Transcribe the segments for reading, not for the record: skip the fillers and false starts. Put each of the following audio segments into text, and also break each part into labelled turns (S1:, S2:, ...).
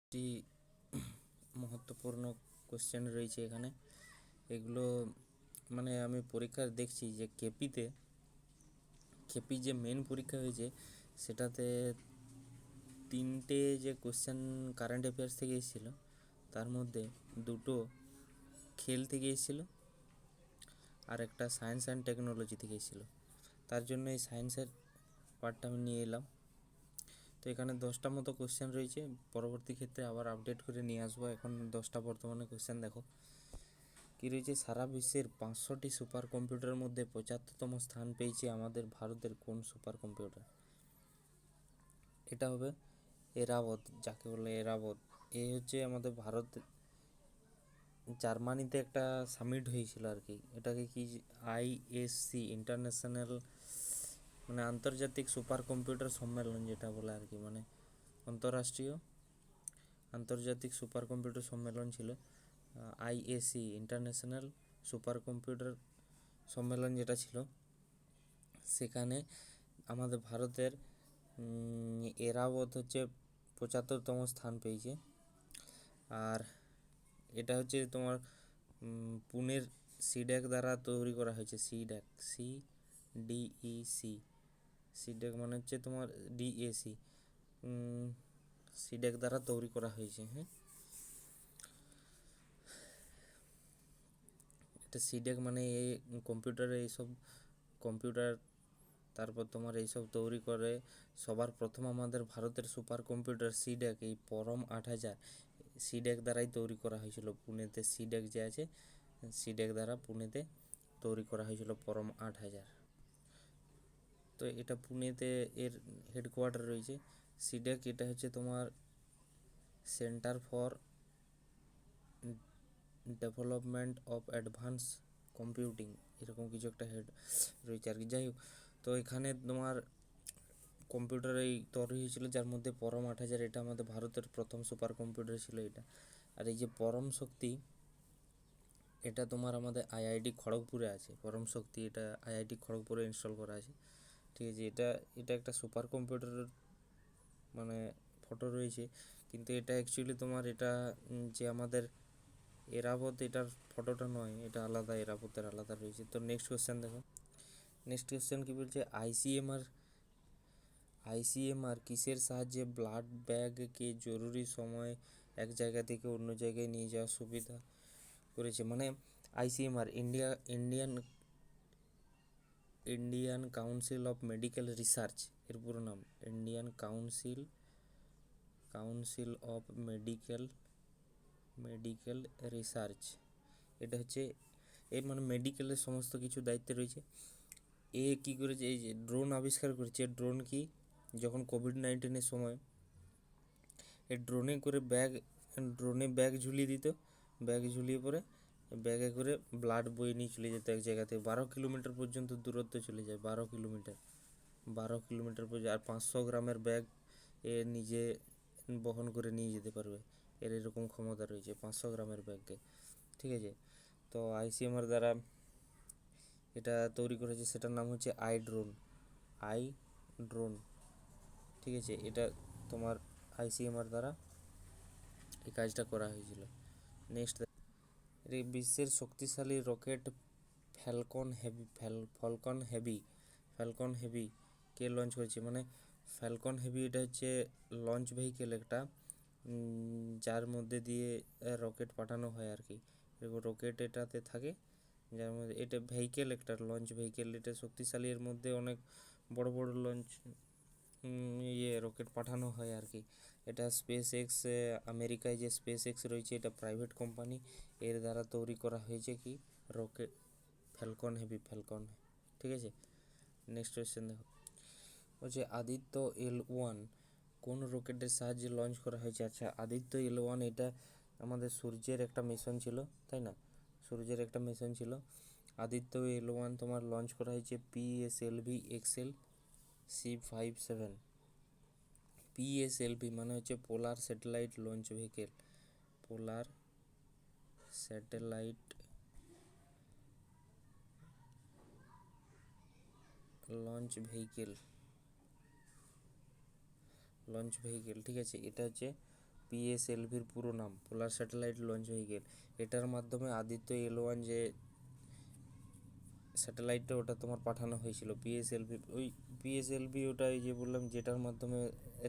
S1: একটি মহত্বপূর্ণ কোশ্চেন রয়েছে এখানে। এগুলো মানে আমি পরীক্ষার দেখছি যে কেপি যে মেন পরীক্ষা হয়েছে সেটাতে তিনটে যে কোশ্চেন কারেন্ট অ্যাফেয়ার্স থেকে এসেছিলো, তার মধ্যে দুটো খেল থেকে এসেছিলো আর একটা সায়েন্স অ্যান্ড টেকনোলজি থেকে এসেছিলো। তার জন্য এই সায়েন্সের পার্টটা আমি নিয়ে এলাম। তো এখানে 10টা মতো কোশ্চেন রয়েছে, পরবর্তী ক্ষেত্রে আবার আপডেট করে নিয়ে আসবো। এখন 10টা বর্তমানে কোশ্চেন দেখো কী রয়েছে। সারা বিশ্বের 500টি সুপার কম্পিউটারের মধ্যে 75তম স্থান পেয়েছে আমাদের ভারতের কোন সুপার কম্পিউটার? এটা হবে এরাবত, যাকে বলে এরাবত। হচ্ছে আমাদের ভারত জার্মানিতে একটা সামিট হয়েছিল আর কি। এটাকে কি আইএসসি ইন্টারন্যাশনাল মানে আন্তর্জাতিক সুপার কম্পিউটার সম্মেলন যেটা বলে আর কি, মানে আন্তর্জাতিক সুপার কম্পিউটার সম্মেলন ছিল আইএসসি ইন্টারন্যাশনাল সুপার কম্পিউটার সম্মেলন যেটা ছিল, সেখানে আমাদের ভারতের এরাবত হচ্ছে 75তম স্থান পেয়েছে। আর এটা হচ্ছে তোমার পুনের সিড্যাক দ্বারা তৈরি করা হয়েছে। সিড্যাক মানে হচ্ছে তোমার ডিএসি, সিড্যাক দ্বারা তৈরি করা হয়েছে। হ্যাঁ, এটা সিড্যাক মানে এই কম্পিউটারে এইসব কম্পিউটার, তারপর তোমার এইসব তৈরি করে সবার প্রথম আমাদের ভারতের সুপার কম্পিউটার সিড্যাক, এই পরম 8000 সিড্যাক দ্বারাই তৈরি করা হয়েছিল পুনেতে। সিড্যাক যে আছে, সিড্যাক দ্বারা পুনেতে তৈরি করা হয়েছিল পরম 8000। তো এটা পুনেতে এর হেডকোয়ার্টার রয়েছে। সিড্যাক এটা হচ্ছে তোমার centre for development of advance computing, এরকম কিছু একটা হেড রয়েছে আর কি। যাই হোক, তো এখানে তোমার কম্পিউটার এই তৈরি হয়েছিল, যার মধ্যে পরম 8000 এটা আমাদের ভারতের প্রথম সুপার কম্পিউটার ছিল এটা। আর এই যে পরম শক্তি, এটা তোমার আমাদের আইআইটি খড়গপুরে আছে। পরম শক্তি এটা আইআইটি খড়গপুরে ইনস্টল করা আছে, ঠিক আছে। এটা এটা একটা সুপার কম্পিউটারের মানে ফটো রয়েছে, কিন্তু এটা অ্যাকচুয়ালি তোমার এটা যে আমাদের এরাবত, এটার ফটোটা নয়, এটা আলাদা, এরাবতের আলাদা রয়েছে। তো নেক্সট কোয়েশ্চেন দেখো। নেক্সট কোয়েশ্চেন কী বলছে, আইসিএমআর কিসের সাহায্যে ব্লাড ব্যাগকে জরুরি সময় এক জায়গা থেকে অন্য জায়গায় নিয়ে যাওয়ার সুবিধা করেছে? মানে ICMR Indian council of medical research, এর পুরো নাম Indian council of medical research. এটা হচ্ছে এর মানে মেডিকেলের সমস্ত কিছু দায়িত্বে রয়েছে। কী করেছে, এই যে ড্রোন আবিষ্কার করেছে। ড্রোন কি, যখন কোভিড-19 সময় এই ড্রোনে ব্যাগ ঝুলিয়ে দিত, ব্যাগ ঝুলিয়ে পরে ব্যাগে করে ব্লাড বয়ে নিয়ে চলে যেত এক জায়গা থেকে। 12 কিলোমিটার পর্যন্ত দূরত্ব চলে যায়, 12 কিলোমিটার পর্যন্ত। আর 500 গ্রামের ব্যাগ এ নিজে বহন করে নিয়ে যেতে পারবে, এর এরকম ক্ষমতা রয়েছে 500 গ্রামের ব্যাগকে, ঠিক আছে। তো আইসিএমআর দ্বারা এটা তৈরি করেছে, সেটার নাম হচ্ছে আই ড্রোন, ঠিক আছে। এটা তোমার আইসিএমআর দ্বারা এই কাজটা করা হয়েছিল। নেক্সট, বিশ্বের শক্তিশালী রকেট ফ্যালকন হেভি কে লঞ্চ করেছে? মানে ফ্যালকন হেভি এটা হচ্ছে লঞ্চ ভেহিকেল একটা, যার মধ্যে দিয়ে রকেট পাঠানো হয় আর কি। রকেট এটাতে থাকে, যার মধ্যে এটা ভেহিকেল, একটা লঞ্চ ভেহিকেল। এটা শক্তিশালী, এর মধ্যে অনেক বড় বড় লঞ্চ রকেট পাঠানো হয় আর কি। এটা স্পেস এক্স, আমেরিকায় যে স্পেস এক্স রয়েছে, এটা প্রাইভেট কোম্পানি, এর দ্বারা তৈরি করা হয়েছে কি রকেট ফ্যালকন, ঠিক আছে। নেক্সট কোয়েশ্চেন দেখো, বলছে আদিত্য L1 কোন রকেটের সাহায্যে লঞ্চ করা হয়েছে? আচ্ছা, আদিত্য L1 এটা আমাদের সূর্যের একটা মিশন ছিল, তাই না? সূর্যের একটা মিশন ছিল। আদিত্য L1 তোমার লঞ্চ করা হয়েছে PSLV XL-C57। PSLV মানে হচ্ছে polar satellite launch vehicle, polar satellite launch vehicle, ঠিক আছে। এটা হচ্ছে পিএসএলভির পুরো নাম পোলার স্যাটেলাইট লঞ্চ ভেহিকেল। এটার মাধ্যমে আদিত্য L1 যে স্যাটেলাইটটা ওটা তোমার পাঠানো হয়েছিল পিএসএলভি। ওই পিএসএলভি ওটা এই যে বললাম যেটার মাধ্যমে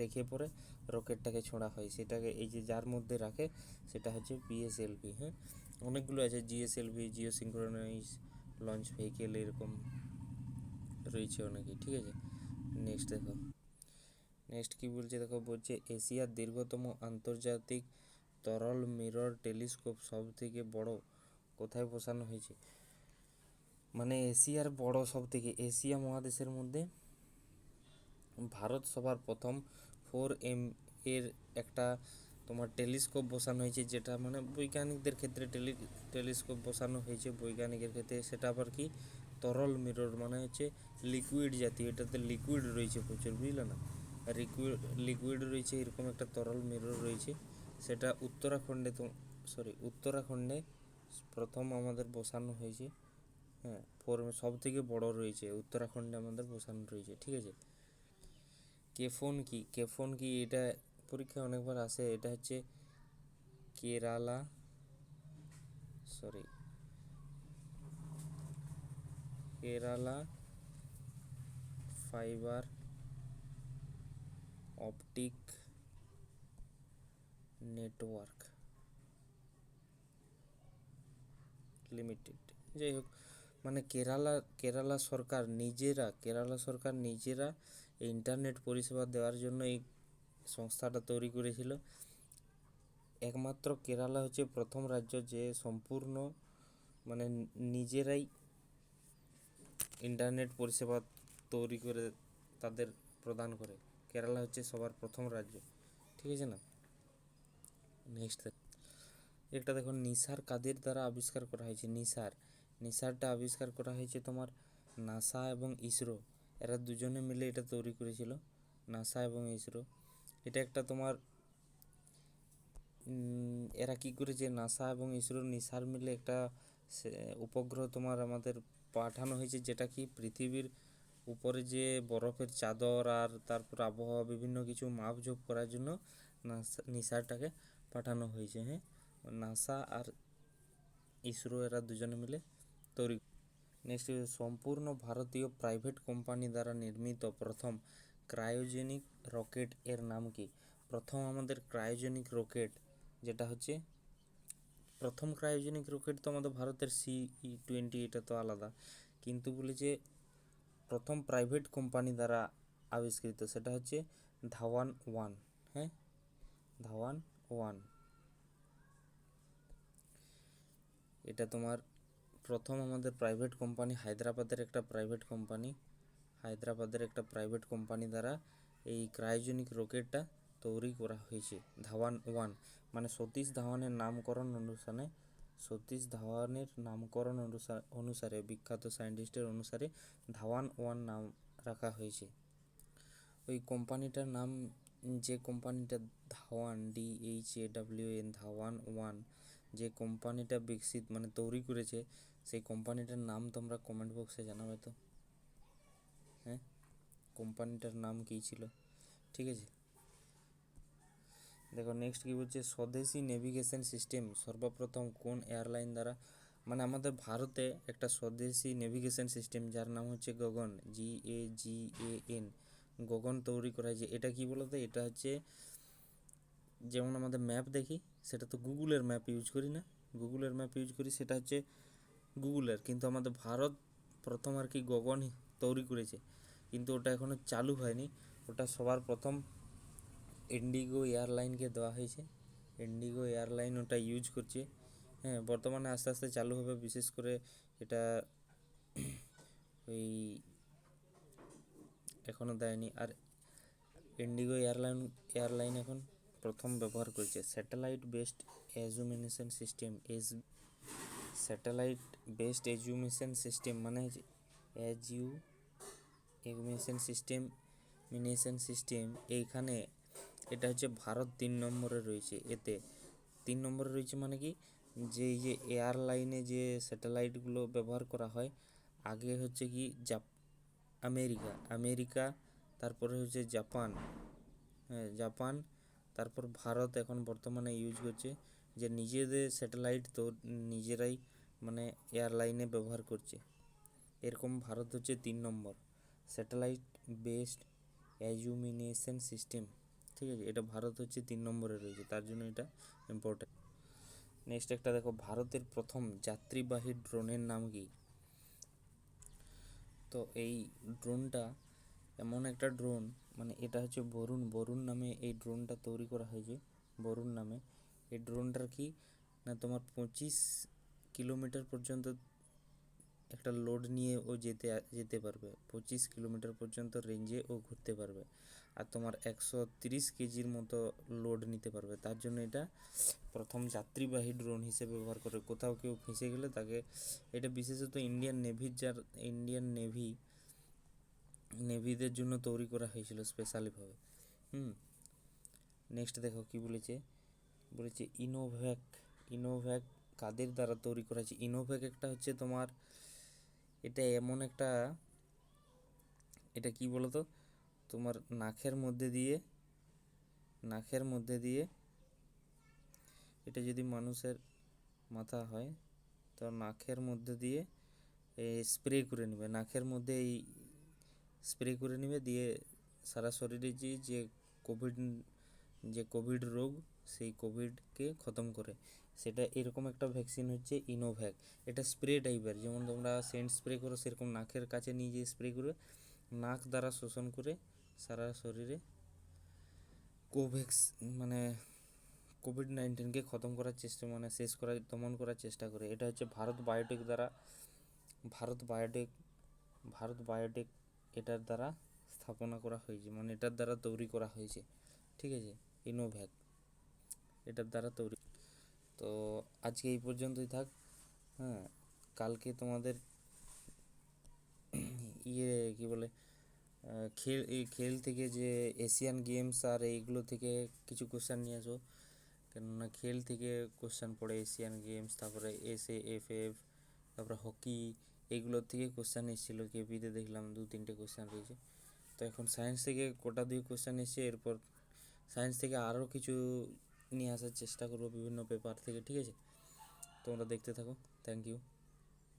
S1: রেখে পরে রকেটটাকে ছোঁড়া হয়, সেটাকে এই যে যার মধ্যে রাখে সেটা হচ্ছে পিএসএলভি। হ্যাঁ, অনেকগুলো আছে, GSLV, Jio synchronise launch vehicle, এরকম রয়েছে অনেকেই। ঠিক আছে, নেক্সট দেখো। নেক্সট কি বলছে দেখো, বলছে এশিয়ার দীর্ঘতম আন্তর্জাতিক তরল মিরর টেলিস্কোপ সব থেকে বড় কোথায় বসানো হয়েছে? মানে এশিয়ার বড় সব থেকে, এশিয়া মহাদেশের মধ্যে ভারত সবার প্রথম 4M এর একটা তোমার টেলিস্কোপ বসানো হয়েছে, যেটা মানে বৈজ্ঞানিকদের ক্ষেত্রে টেলিস্কোপ বসানো হয়েছে বৈজ্ঞানিকের ক্ষেত্রে। সেটা আবার কি তরল মিরর, মানে হচ্ছে লিকুইড জাতীয়, এটাতে লিকুইড রয়েছে প্রচুর, বুঝলে না? লিকুইড রয়েছে, এরকম একটা তরল মিরর রয়েছে। সেটা উত্তরাখণ্ডে প্রথম আমাদের বসানো হয়েছে। হ্যাঁ, সব থেকে বড় রয়েছে উত্তরাখণ্ডে আমাদের বসানো রয়েছে। ঠিক আছে, কেফোন কি এটা পরীক্ষায় অনেকবার আসে। এটা হচ্ছে Kerala fibre optic network limited. যাই হোক, মানে কেরালা সরকার নিজেরা এই ইন্টারনেট পরিষেবা দেওয়ার জন্য এই সংস্থাটা তৈরি করেছিল। একমাত্র কেরালা হচ্ছে প্রথম রাজ্য যে সম্পূর্ণ মানে নিজেরাই ইন্টারনেট পরিষেবা তৈরি করে তাদের প্রদান করে। কেরালা হচ্ছে সবার প্রথম রাজ্য। ঠিক আছে না? নেক্সট একটা দেখো, নিসার কাদের দ্বারা আবিষ্কার করা হয়েছে? নিসারটা আবিষ্কার করা হয়েছে তোমার নাসা এবং ইসরো, এরা দুজনে মিলে এটা তৈরি করেছিল, নাসা এবং ইসরো। এটা একটা তোমার এরা কি করেছে, নাসা এবং ইসরো নিসার মিলে একটা উপগ্রহ তোমার আমাদের পাঠানো হয়েছে, যেটা কি পৃথিবীর উপরে যে বরফের চাদর আর তারপর আবহাওয়া বিভিন্ন কিছু মাপঝোপ করার জন্য নিসারটাকে পাঠানো হয়েছে। হ্যাঁ, নাসা আর ইসরো এরা দুজনে মিলে তৈরি। নেক্সট, সম্পূর্ণ ভারতীয় প্রাইভেট কোম্পানি দ্বারা নির্মিত প্রথম ক্রায়োজেনিক রকেট এর নাম কি? প্রথম আমাদের ক্রায়োজেনিক রকেট যেটা হচ্ছে, প্রথম ক্রায়োজেনিক রকেট তো আমাদের ভারতের CE-20, এটা তো আলাদা, কিন্তু বলেছে প্রথম প্রাইভেট কোম্পানি দ্বারা আবিষ্কৃত, সেটা হচ্ছে ধাওয়ান-1। হ্যাঁ, ধাওয়ান-1, এটা তোমার প্রথম আমাদের প্রাইভেট কোম্পানি, হায়দ্রাবাদের একটা প্রাইভেট কোম্পানি দ্বারা এই ক্রায়োজেনিক রকেটটা তৈরি করা হয়েছে। ধাওয়ান-1 মানে সতীশ ধাওয়ানের নামকরণ অনুসারে বিখ্যাত সায়েন্টিস্টের অনুসারে ধাওয়ান-1 নাম রাখা হয়েছে। ওই কোম্পানিটার নাম, যে কোম্পানিটা ধাওয়ান ধাওয়ান-1 যে কোম্পানিটা বিকশিত মানে তৈরি করেছে, সেই কোম্পানিটার নাম তোমরা কমেন্ট বক্সে জানাবে তো। হ্যাঁ, কোম্পানিটার নাম কী ছিল? ঠিক আছে, দেখো নেক্সট কি বলছে, স্বদেশি নেভিগেশন সিস্টেম সর্বপ্রথম কোন এয়ারলাইন দ্বারা, মানে আমাদের ভারতে একটা স্বদেশি নেভিগেশন সিস্টেম যার নাম হচ্ছে গগন, GAGAN, গগন তৈরি করা হয়েছে। এটা কি বলতো, এটা হচ্ছে যেমন আমাদের ম্যাপ দেখি, সেটা তো গুগলের ম্যাপ ইউজ করি না, সেটা হচ্ছে গুগলের, কিন্তু আমাদের ভারত প্রথম আর কি গগন তৈরি করেছে, কিন্তু ওটা এখনও চালু হয়নি। ওটা সবার প্রথম ইন্ডিগো এয়ারলাইনকে দেওয়া হয়েছে, ইন্ডিগো এয়ারলাইন ওটা ইউজ করছে। হ্যাঁ, বর্তমানে আস্তে আস্তে চালু হবে, বিশেষ করে এটা ওই এখনও দেয়নি। আর ইন্ডিগো এয়ারলাইন এখন প্রথম ব্যবহার করছে স্যাটেলাইট বেসড এজুমিনেশন সিস্টেম, মানে সিস্টেম এইখানে, এটা হচ্ছে ভারত 3 নম্বরে রয়েছে। এতে 3 নম্বরে রয়েছে মানে কি, যে এই যে এয়ারলাইনে যে স্যাটেলাইটগুলো ব্যবহার করা হয়, আগে হচ্ছে কি আমেরিকা, তারপরে হচ্ছে জাপান, হ্যাঁ জাপান, তারপর ভারত এখন বর্তমানে ইউজ করছে যে নিজেদের স্যাটেলাইট তো নিজেরাই মানে এয়ারলাইনে ব্যবহার করছে। এরকম ভারত হচ্ছে 3 নম্বর স্যাটেলাইট বেসড অ্যাজুমিনেশন সিস্টেম। ঠিক আছে, এটা ভারত হচ্ছে 3 নম্বরে রয়েছে, তার জন্য এটা ইম্পর্টেন্ট। নেক্সট একটা দেখো, ভারতের প্রথম যাত্রীবাহী ড্রোনের নাম কি? তো এই ড্রোনটা এমন একটা ড্রোন, মানে এটা হচ্ছে বরুণ বরুণ নামে এই ড্রোনটা তৈরি করা হয়েছে, বরুণ নামে। এই ড্রোনটার কি না, তোমার 25 কিলোমিটার পর্যন্ত একটা লোড নিয়ে ও যেতে পারবে, 25 কিলোমিটার পর্যন্ত রেঞ্জে ও ঘুরতে পারবে, আর তোমার 130 কেজির মতো লোড নিতে পারবে। তার জন্য এটা প্রথম যাত্রীবাহী ড্রোন হিসেবে ব্যবহার করে। কোথাও কেউ ফেঁসে গেলে তাকে, এটা বিশেষত ইন্ডিয়ান নেভিদের জন্য তৈরি করা হয়েছিল স্পেশালিভাবে। নেক্সট দেখো কি বলেছে ইনোভ্যাক। ইনোভ্যাক কাদের দ্বারা তৈরি করা হয়েছে? ইনোভ্যাক একটা হচ্ছে তোমার, এটা এমন একটা, এটা কি বলতো, তোমার নাকের মধ্যে দিয়ে এটা যদি মানুষের মাথা হয় তো নাকের মধ্যে দিয়ে স্প্রে করে নেবে, নাকের মধ্যে এই স্প্রে করে নেবে, দিয়ে সারা শরীরে যে কোভিড রোগ, সেই কোভিডকে খতম করে। সেটা এরকম একটা ভ্যাকসিন হচ্ছে ইনোভ্যাক। এটা স্প্রে টাইপের, যেমন তোমরা সেন্ট স্প্রে করো সেরকম নাকের কাছে নিয়ে গিয়ে স্প্রে করে নাক দ্বারা শোষণ করে সারা শরীরে কোভ্যাক্স মানে কোভিড-19কে খতম করার চেষ্টা, মানে দমন করার চেষ্টা করে। এটা হচ্ছে ভারত বায়োটেক ভারত বায়োটেক এটার দ্বারা স্থাপনা করা হয়েছে, মানে এটার দ্বারা তৈরি করা হয়েছে। ঠিক আছে, ইনোভ্যাক এটার দ্বারা তৈরি। তো আজকে এই পর্যন্তই থাক। হ্যাঁ, কালকে তোমাদের কি বলে, খেল থেকে যে এশিয়ান গেমস আর এইগুলো থেকে কিছু কোশ্চেন নিয়ে আসো, কেননা খেল থেকে কোশ্চেন পড়ে এশিয়ান গেমস, তারপরে SAFF, তারপরে হকি, এইগুলোর থেকে কোশ্চেন এসেছিলো। কেপিতে দেখলাম 2-3টে কোশ্চেন রয়েছে। তো এখন সায়েন্স থেকে কোটা দিয়ে কোশ্চেন এসছে, এরপর সায়েন্স থেকে আরও কিছু নিয়ে আসার চেষ্টা করবো বিভিন্ন পেপার থেকে। ঠিক আছে, তোমরা দেখতে থাকো। Thank you.